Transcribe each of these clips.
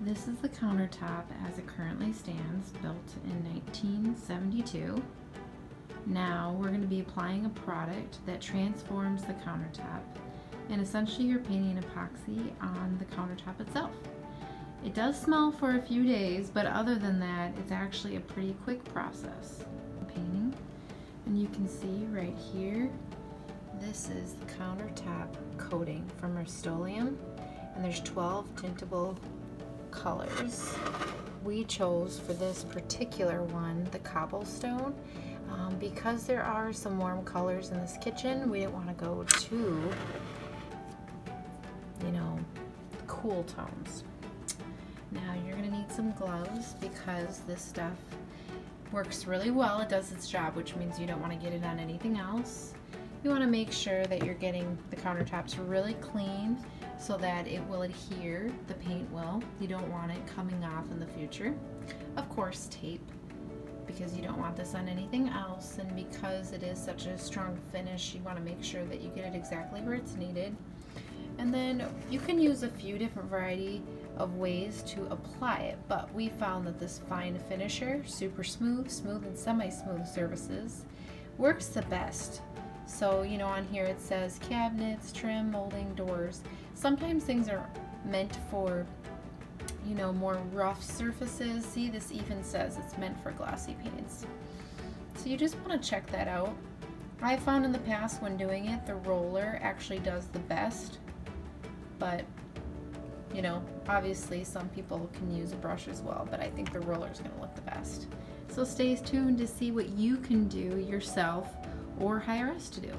This is the countertop as it currently stands, built in 1972. Now we're going to be applying a product that transforms the countertop, and essentially you're painting epoxy on the countertop itself. It does smell for a few days, but other than that, it's actually a pretty quick process. Painting, and you can see right here, this is the countertop coating from Rust-Oleum, and there's 12 tintable colors. We chose for this particular one the cobblestone because there are some warm colors in this kitchen. We didn't want to go too, cool tones. Now you're going to need some gloves because this stuff works really well. It does its job, which means you don't want to get it on anything else. You want to make sure that you're getting the countertops really clean so that it will adhere, the paint will. You don't want it coming off in the future. Of course, tape, because you don't want this on anything else, and because it is such a strong finish, you want to make sure that you get it exactly where it's needed. And then you can use a few different variety of ways to apply it, but we found that this fine finisher, super smooth, and semi-smooth surfaces, works the best. So, on here it says cabinets, trim, molding, doors. Sometimes things are meant for, more rough surfaces. See, this even says it's meant for glossy paints. So you just want to check that out. I found in the past when doing it, the roller actually does the best, but obviously some people can use a brush as well, but I think the roller is going to look the best. So stay tuned to see what you can do yourself or hire us to do.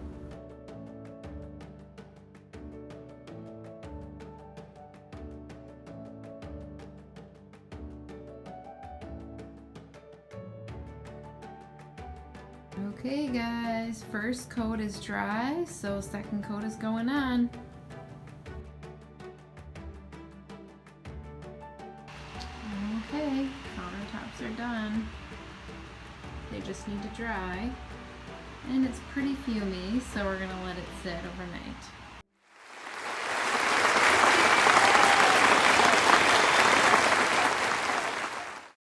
Okay guys, first coat is dry, so second coat is going on. Okay, countertops are done. They just need to dry. And it's pretty fumy, so we're gonna let it sit overnight.